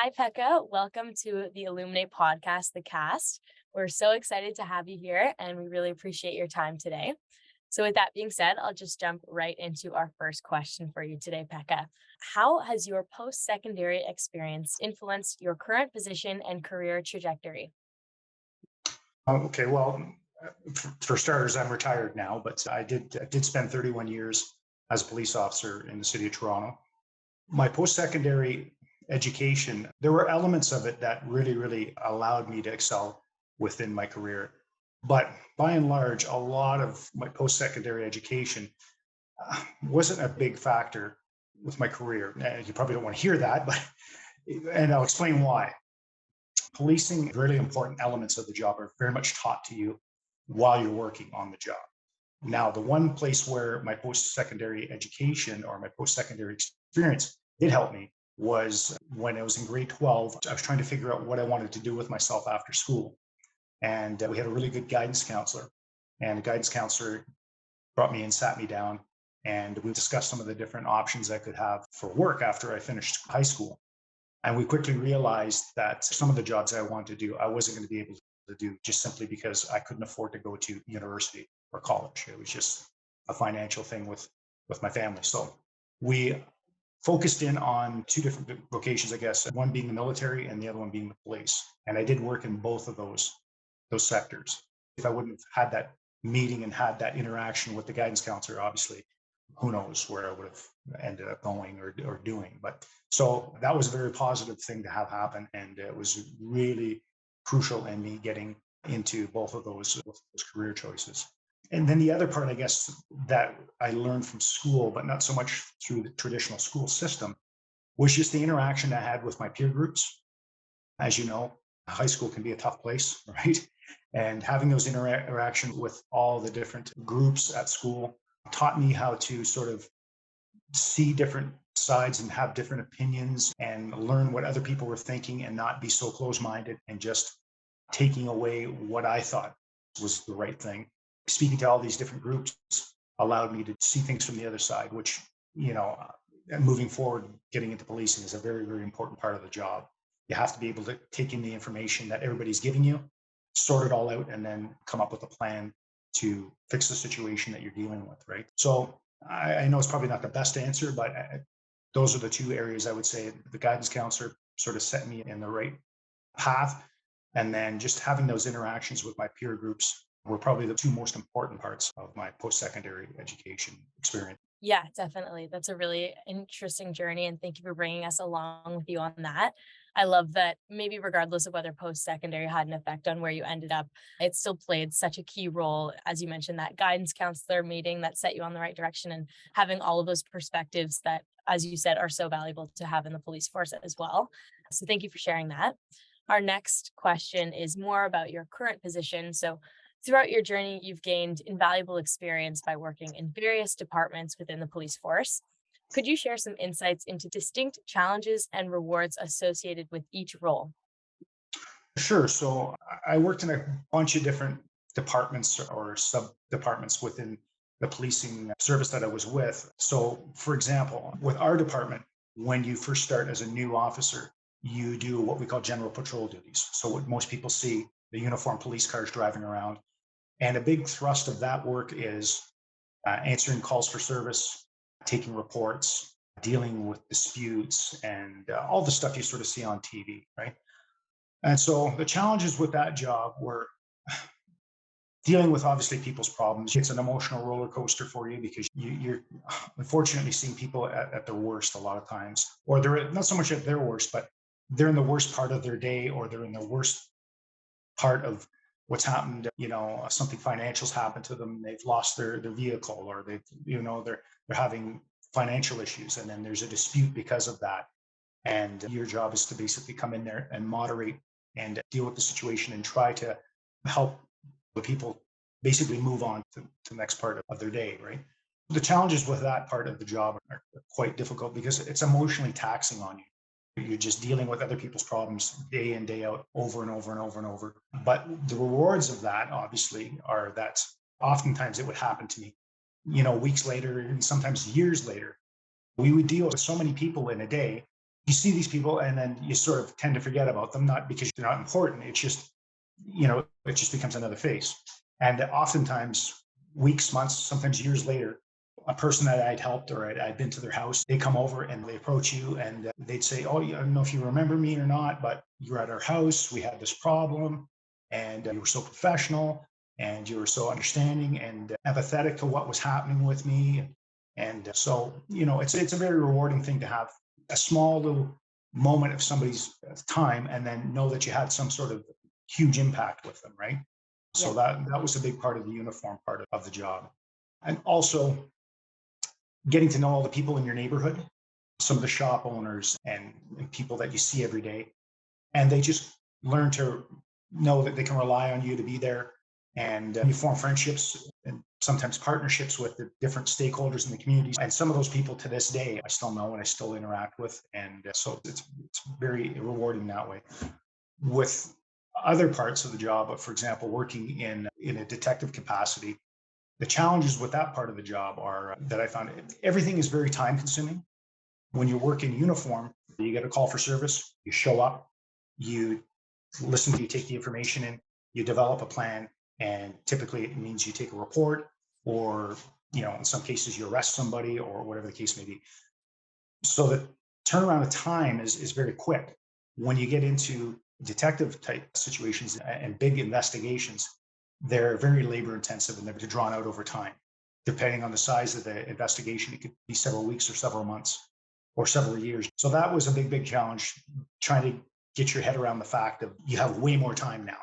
Hi, Pekka. Welcome to the Illuminate podcast, The Cast. We're so excited to have you here, and we really appreciate your time today. So, with that being said, I'll just jump right into our first question for you today, Pekka. How has your post secondary experience influenced your current position and career trajectory? Okay, well, for starters, I'm retired now, but I did spend 31 years as a police officer in the city of Toronto. My post-secondary education, there were elements of it that really allowed me to excel within my career. But by and large, a lot of my post-secondary education wasn't a big factor with my career. You probably don't want to hear that, but and I'll explain why. Policing, really important elements of the job are very much taught to you while you're working on the job. Now, the one place where my post secondary education or my post secondary experience did help me was when I was in grade 12. I was trying to figure out what I wanted to do with myself after school. And we had a really good guidance counselor. And the guidance counselor brought me and sat me down, and we discussed some of the different options I could have for work after I finished high school. And we quickly realized that some of the jobs I wanted to do, I wasn't going to be able to do just simply because I couldn't afford to go to university or college. It was just a financial thing with my family. So we focused in on two different vocations, I guess, one being the military and the other one being the police. And I did work in both of those sectors. If I wouldn't have had that meeting and had that interaction with the guidance counselor, obviously, who knows where I would have ended up going or doing. But so that was a very positive thing to have happen. And it was really crucial in me getting into both of those career choices. And then the other part, I guess, that I learned from school, but not so much through the traditional school system, was just the interaction I had with my peer groups. As you know, high school can be a tough place, right? And having those interactions with all the different groups at school taught me how to sort of see different sides and have different opinions and learn what other people were thinking and not be so close minded and just taking away what I thought was the right thing. Speaking to all these different groups allowed me to see things from the other side, which, you know, moving forward, getting into policing is a very important part of the job. You have to be able to take in the information that everybody's giving you, sort it all out, and then come up with a plan to fix the situation that you're dealing with, right? So I know it's probably not the best answer, but those are the two areas I would say the guidance counselor sort of set me in the right path. And then just having those interactions with my peer groups were probably the two most important parts of my post secondary education experience. Yeah, definitely. That's a really interesting journey. And thank you for bringing us along with you on that. I love that maybe regardless of whether post secondary had an effect on where you ended up, it still played such a key role. As you mentioned, that guidance counselor meeting that set you on the right direction and having all of those perspectives that, as you said, are so valuable to have in the police force as well. So thank you for sharing that. Our next question is more about your current position. So, throughout your journey, you've gained invaluable experience by working in various departments within the police force. Could you share some insights into distinct challenges and rewards associated with each role? Sure. So I worked in a bunch of different departments or sub departments within the policing service that I was with. So, for example, with our department, when you first start as a new officer, you do what we call general patrol duties. So, what most people see, the uniformed police cars driving around. And a big thrust of that work is answering calls for service, taking reports, dealing with disputes, and all the stuff you sort of see on TV, right? And so the challenges with that job were dealing with obviously people's problems. It's an emotional roller coaster for you because you're unfortunately seeing people at their worst a lot of times, or they're not so much at their worst, but they're in the worst part of their day, or they're in the worst part of what's happened. You know, something financial's happened to them. They've lost their vehicle, or they're having financial issues, and then there's a dispute because of that. And your job is to basically come in there and moderate and deal with the situation and try to help the people basically move on to the next part of their day, right? The challenges with that part of the job are quite difficult because it's emotionally taxing on you. You're just dealing with other people's problems day in, day out, over and over and over and over. But the rewards of that, obviously, are that oftentimes it would happen to me, you know, weeks later and sometimes years later. We would deal with so many people in a day you see these people and then you sort of tend to forget about them, not because they're not important. It's just, it just becomes another face. And oftentimes, weeks, months, sometimes years later, a person that I'd helped or I'd been to their house, they come over and they approach you and they'd say, "Oh, I don't know if you remember me or not, but you're at our house. We had this problem and you were so professional and you were so understanding and empathetic to what was happening with me." And so, it's a very rewarding thing to have a small little moment of somebody's time and then know that you had some sort of huge impact with them, right? Yeah. So that was a big part of the uniform part of the job. And also getting to know all the people in your neighborhood, some of the shop owners and people that you see every day. And they just learn to know that they can rely on you to be there. And you form friendships and sometimes partnerships with the different stakeholders in the communities. And some of those people to this day, I still know and I still interact with. And so it's very rewarding that way. With other parts of the job, for example, working in a detective capacity, the challenges with that part of the job are that I found everything is very time consuming. When you work in uniform, you get a call for service, you show up, you listen, you take the information in, you develop a plan, and typically it means you take a report or, in some cases you arrest somebody or whatever the case may be. So the turnaround of time is very quick. When you get into detective type situations and big investigations, they're very labor intensive and they're drawn out over time. Depending on the size of the investigation, it could be several weeks or several months or several years. So that was a big challenge, trying to get your head around the fact of you have way more time now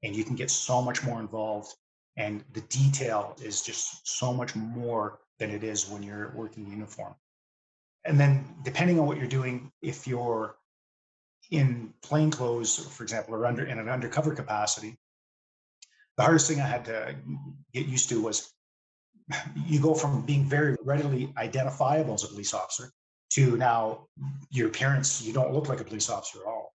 and you can get so much more involved. And the detail is just so much more than it is when you're working uniform. And then depending on what you're doing, if you're in plain clothes, for example, or in an undercover capacity, the hardest thing I had to get used to was you go from being very readily identifiable as a police officer to now your appearance, you don't look like a police officer at all.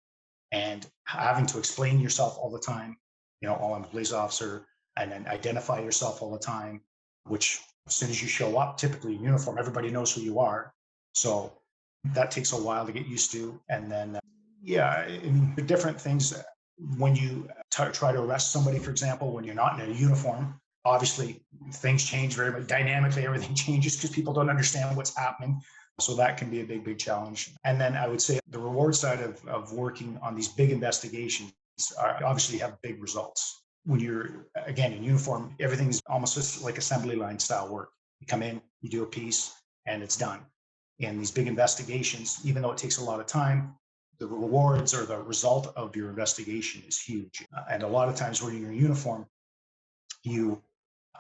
And having to explain yourself all the time, oh, I'm a police officer, and then identify yourself all the time, which as soon as you show up, typically in uniform, everybody knows who you are. So that takes a while to get used to. And then, yeah, I mean, the different things when you try to arrest somebody, for example, when you're not in a uniform, obviously things change very much dynamically. Everything changes because people don't understand what's happening. So that can be a big challenge. And then I would say the reward side of working on these big investigations obviously have big results. When you're, again, in uniform, everything's almost just like assembly line style work. You come in, you do a piece, and it's done. In these big investigations, even though it takes a lot of time, the rewards or the result of your investigation is huge. And a lot of times when you're in uniform, you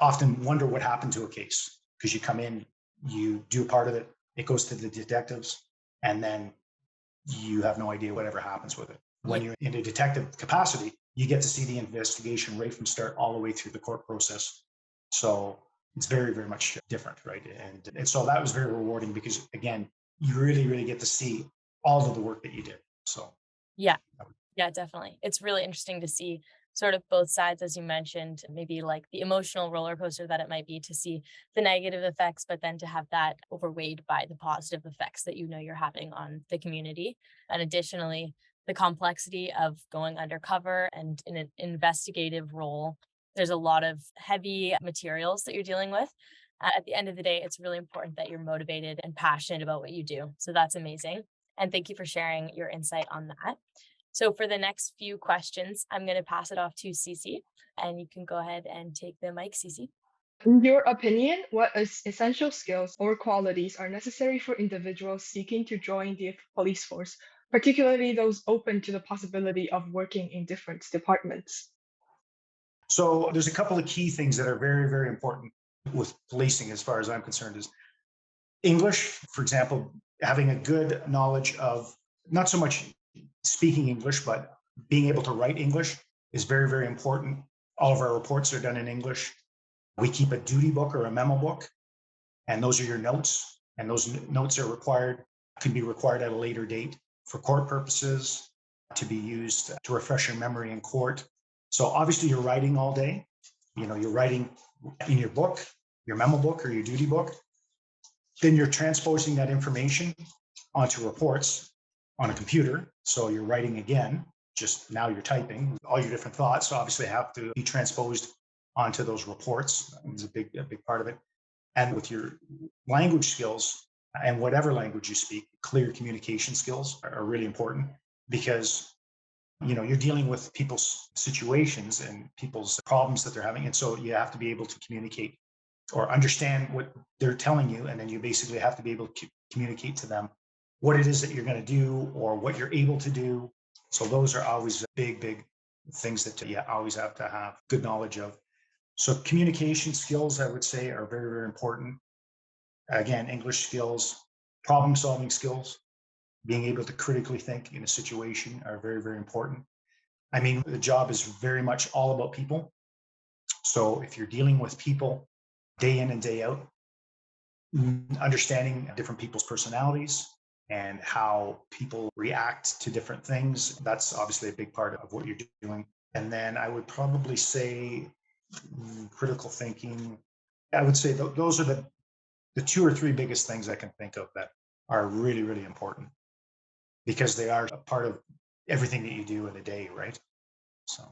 often wonder what happened to a case because you come in, you do part of it, it goes to the detectives, and then you have no idea whatever happens with it. When you're in a detective capacity, you get to see the investigation right from start all the way through the court process. So it's very much different, right? And so that was very rewarding because, again, you really get to see all of the work that you did. So Yeah. Yeah, definitely. It's really interesting to see sort of both sides, as you mentioned, maybe like the emotional roller coaster that it might be to see the negative effects, but then to have that overweighed by the positive effects that you're having on the community. And additionally, the complexity of going undercover and in an investigative role, there's a lot of heavy materials that you're dealing with. At the end of the day, it's really important that you're motivated and passionate about what you do. So that's amazing. And thank you for sharing your insight on that. So for the next few questions, I'm going to pass it off to Cece, and you can go ahead and take the mic, Cece. In your opinion, what essential skills or qualities are necessary for individuals seeking to join the police force, particularly those open to the possibility of working in different departments? So there's a couple of key things that are very important with policing, as far as I'm concerned, is English, for example, having a good knowledge of not so much speaking English, but being able to write English is very important. All of our reports are done in English. We keep a duty book or a memo book, and those are your notes. And those notes are can be required at a later date for court purposes, to be used to refresh your memory in court. So obviously you're writing all day. You're writing in your book, your memo book or your duty book. Then you're transposing that information onto reports. on a computer. So you're writing again, just now you're typing. All your different thoughts obviously have to be transposed onto those reports. It's a big part of it. And with your language skills and whatever language you speak, clear communication skills are really important because you're dealing with people's situations and people's problems that they're having. And so you have to be able to communicate or understand what they're telling you. And then you basically have to be able to communicate to them what it is that you're going to do or what you're able to do. So those are always big, big things that you always have to have good knowledge of. So communication skills, I would say, are very, very important. Again, English skills, problem solving skills, being able to critically think in a situation are very, very important. I mean, the job is very much all about people. So if you're dealing with people day in and day out, understanding different people's personalities and how people react to different things, that's obviously a big part of what you're doing. And then I would probably say critical thinking. I would say those are the two or three biggest things I can think of that are really, really important because they are a part of everything that you do in a day, right? So,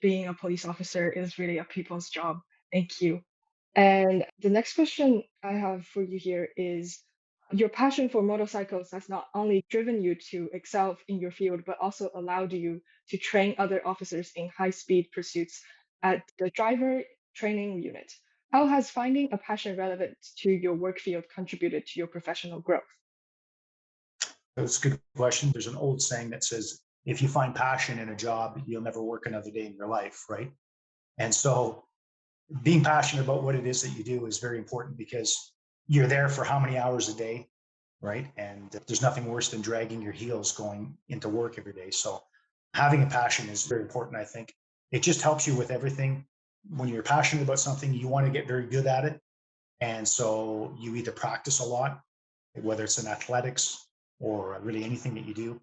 Being a police officer is really a people's job. Thank you. And the next question I have for you here is your passion for motorcycles has not only driven you to excel in your field, but also allowed you to train other officers in high speed pursuits at the driver training unit. How has finding a passion relevant to your work field contributed to your professional growth? that's a good question. There's an old saying that says, if you find passion in a job, you'll never work another day in your life, right? And so being passionate about what it is that you do is very important because you're there for how many hours a day, right? And there's nothing worse than dragging your heels going into work every day. So having a passion is very important, I think. It just helps you with everything. When you're passionate about something, you want to get very good at it. And so you either practice a lot, whether it's in athletics or really anything that you do,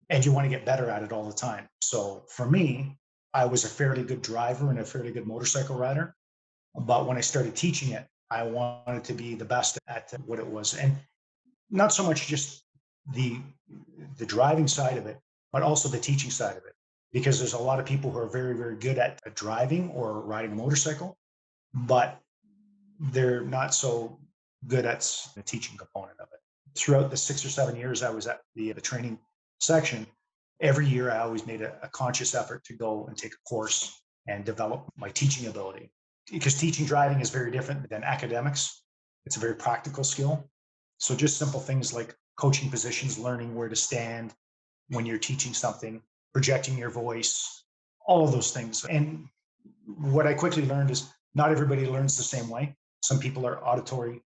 and you want to get better at it all the time. So for me, I was a fairly good driver and a fairly good motorcycle rider. But when I started teaching it, I wanted to be the best at what it was. And not so much just the the driving side of it, but also the teaching side of it. Because there's a lot of people who are very, very good at driving or riding a motorcycle, but they're not so good at the teaching component of it. Throughout the 6 or 7 years I was at the training section, every year I always made a conscious effort to go and take a course and develop my teaching ability. Because teaching driving is very different than academics. It's a very practical skill. So just simple things like coaching positions, learning where to stand when you're teaching something, projecting your voice, all of those things. And what I quickly learned is not everybody learns the same way. Some people are auditory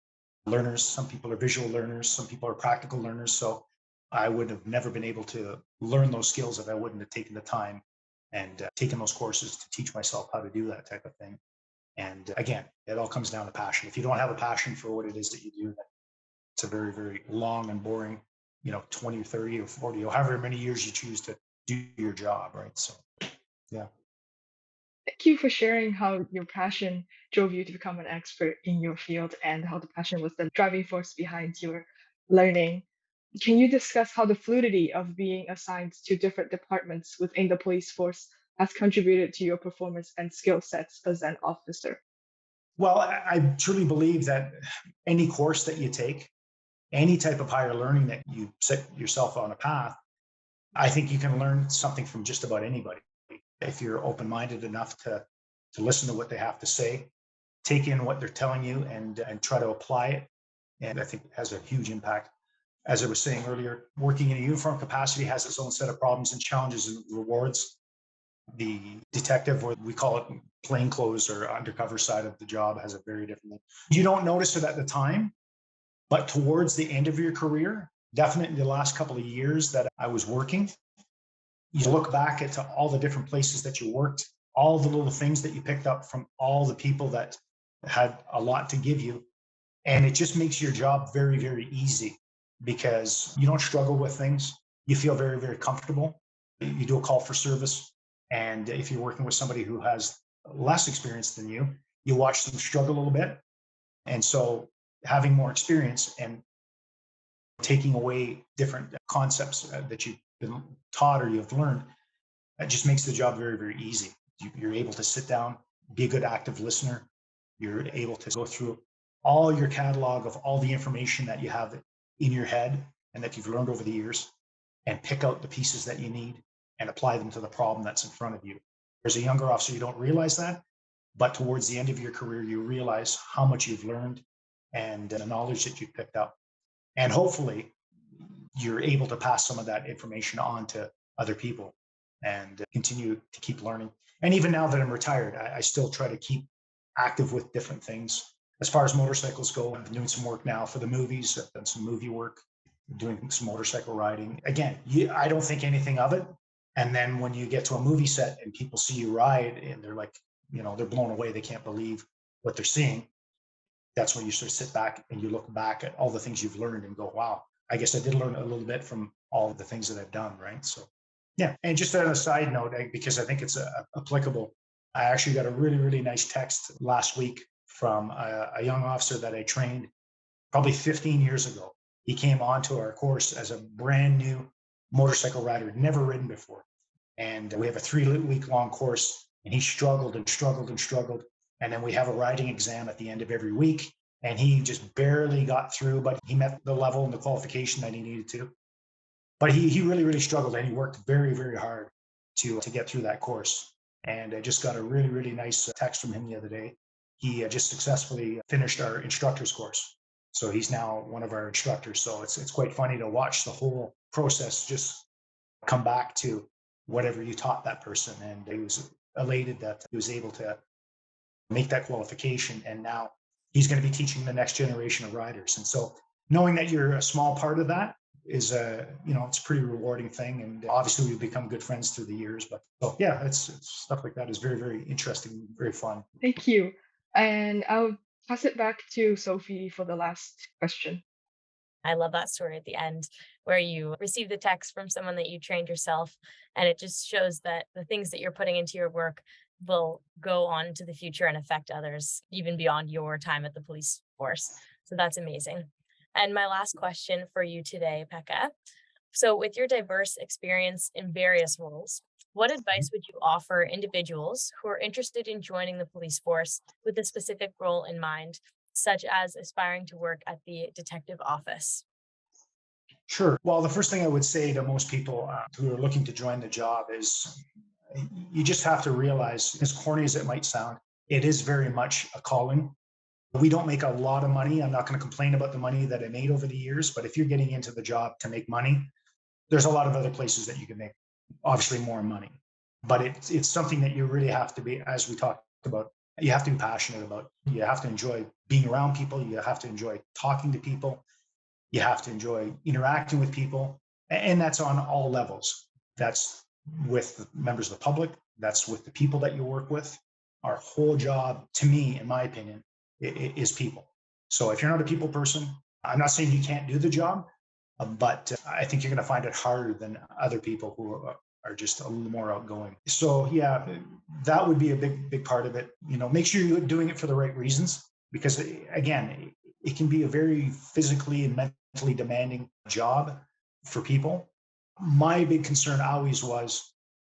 learners, some people are visual learners, some people are practical learners. So I would have never been able to learn those skills if I wouldn't have taken the time and taken those courses to teach myself how to do that type of thing. And again, it all comes down to passion. If you don't have a passion for what it is that you do, then it's a very, very long and boring, 20 or 30 or 40 or however many years you choose to do your job, right? So, yeah. Thank you for sharing how your passion drove you to become an expert in your field and how the passion was the driving force behind your learning. Can you discuss how the fluidity of being assigned to different departments within the police force has contributed to your performance and skill sets as an officer? Well, I truly believe that any course that you take, any type of higher learning that you set yourself on a path, I think you can learn something from just about anybody. If you're open-minded enough to listen to what they have to say, take in what they're telling you and try to apply it. And I think it has a huge impact. As I was saying earlier, working in a uniform capacity has its own set of problems and challenges and rewards. The detective, or we call it plainclothes or undercover side of the job, has a very different thing. You don't notice it at the time, but towards the end of your career, definitely the last couple of years that I was working, you look back at all the different places that you worked, all the little things that you picked up from all the people that had a lot to give you. And it just makes your job very, very easy because you don't struggle with things. You feel very, very comfortable. You do a call for service. And if you're working with somebody who has less experience than you watch them struggle a little bit. And so having more experience and taking away different concepts that you've been taught or you've learned, that just makes the job very, very easy. You're able to sit down, be a good active listener. You're able to go through all your catalog of all the information that you have in your head and that you've learned over the years and pick out the pieces that you need and apply them to the problem that's in front of you. As a younger officer, you don't realize that, but towards the end of your career, you realize how much you've learned and the knowledge that you've picked up. And hopefully, you're able to pass some of that information on to other people and continue to keep learning. And even now that I'm retired, I still try to keep active with different things. As far as motorcycles go, I'm doing some work now for the movies. I've done some movie work, doing some motorcycle riding. Again, I don't think anything of it. And then when you get to a movie set and people see you ride and they're like, they're blown away. They can't believe what they're seeing. That's when you sort of sit back and you look back at all the things you've learned and go, wow, I guess I did learn a little bit from all of the things that I've done, right? So, yeah. And just on a side note, because I think it's applicable, I actually got a really, really nice text last week from a young officer that I trained probably 15 years ago. He came onto our course as a brand new motorcycle rider, never ridden before. And we have a 3-week long course, and he struggled and struggled and struggled. And then we have a riding exam at the end of every week. And he just barely got through, but he met the level and the qualification that he needed to. But he really, really struggled, and he worked very, very hard to get through that course. And I just got a really, really nice text from him the other day. He just successfully finished our instructor's course. So he's now one of our instructors. So it's quite funny to watch the whole process just come back to whatever you taught that person. And he was elated that he was able to make that qualification. And now he's going to be teaching the next generation of riders. And so knowing that you're a small part of that is it's a pretty rewarding thing. And obviously we've become good friends through the years, but so yeah, it's stuff like that is very, very interesting, very fun. Thank you. And I'll pass it back to Sophie for the last question. I love that story at the end where you received the text from someone that you trained yourself. And it just shows that the things that you're putting into your work will go on to the future and affect others, even beyond your time at the police force. So that's amazing. And my last question for you today, Pekka. So with your diverse experience in various roles, what advice would you offer individuals who are interested in joining the police force with a specific role in mind, such as aspiring to work at the detective office? Sure. Well, the first thing I would say to most people who are looking to join the job is you just have to realize, as corny as it might sound, it is very much a calling. We don't make a lot of money. I'm not going to complain about the money that I made over the years, but if you're getting into the job to make money, there's a lot of other places that you can make obviously more money. But it's something that you really have to be, as we talked about, you have to be passionate about. You have to enjoy being around people. You have to enjoy talking to people. You have to enjoy interacting with people. And that's on all levels. That's with the members of the public. That's with the people that you work with. Our whole job, to me, in my opinion, is people. So if you're not a people person, I'm not saying you can't do the job, but I think you're going to find it harder than other people who are just a little more outgoing. So yeah, that would be a big part of it. Make sure you're doing it for the right reasons, because again, it can be a very physically and mentally demanding job for people. My big concern always was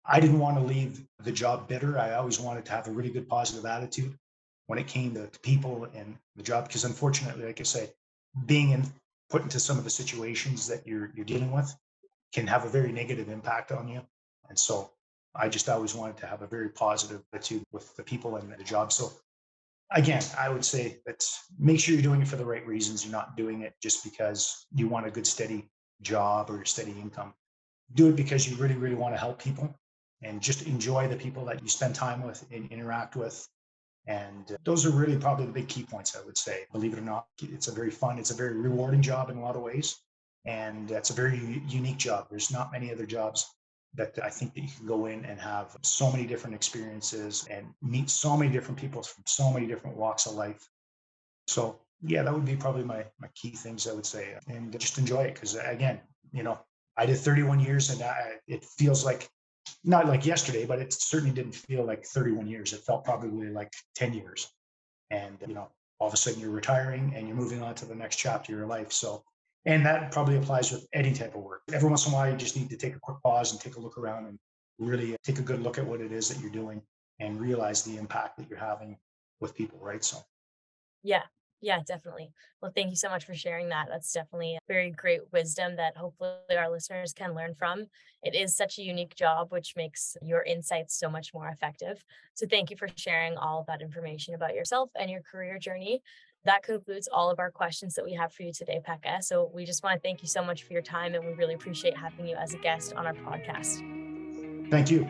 I didn't want to leave the job bitter. I always wanted to have a really good positive attitude when it came to people and the job, because unfortunately, like I say, being put into some of the situations that you're dealing with can have a very negative impact on you. And so I just always wanted to have a very positive attitude with the people and the job. So again, I would say that make sure you're doing it for the right reasons. You're not doing it just because you want a good, steady job or steady income. Do it because you really, really want to help people and just enjoy the people that you spend time with and interact with. And those are really probably the big key points, I would say. Believe it or not, it's a very fun, it's a very rewarding job in a lot of ways. And it's a very unique job. There's not many other jobs that I think that you can go in and have so many different experiences and meet so many different people from so many different walks of life. So yeah, that would be probably my key things I would say. And just enjoy it, because again, I did 31 years and it feels like, not like yesterday, but it certainly didn't feel like 31 years. It felt probably like 10 years. And, all of a sudden you're retiring and you're moving on to the next chapter of your life. So And that probably applies with any type of work. Every once in a while, you just need to take a quick pause and take a look around and really take a good look at what it is that you're doing and realize the impact that you're having with people, right? So, Yeah. Yeah, definitely. Well, thank you so much for sharing that. That's definitely a very great wisdom that hopefully our listeners can learn from. It is such a unique job, which makes your insights so much more effective. So, thank you for sharing all of that information about yourself and your career journey. That concludes all of our questions that we have for you today, Pekka. So, we just want to thank you so much for your time, and we really appreciate having you as a guest on our podcast. thank you.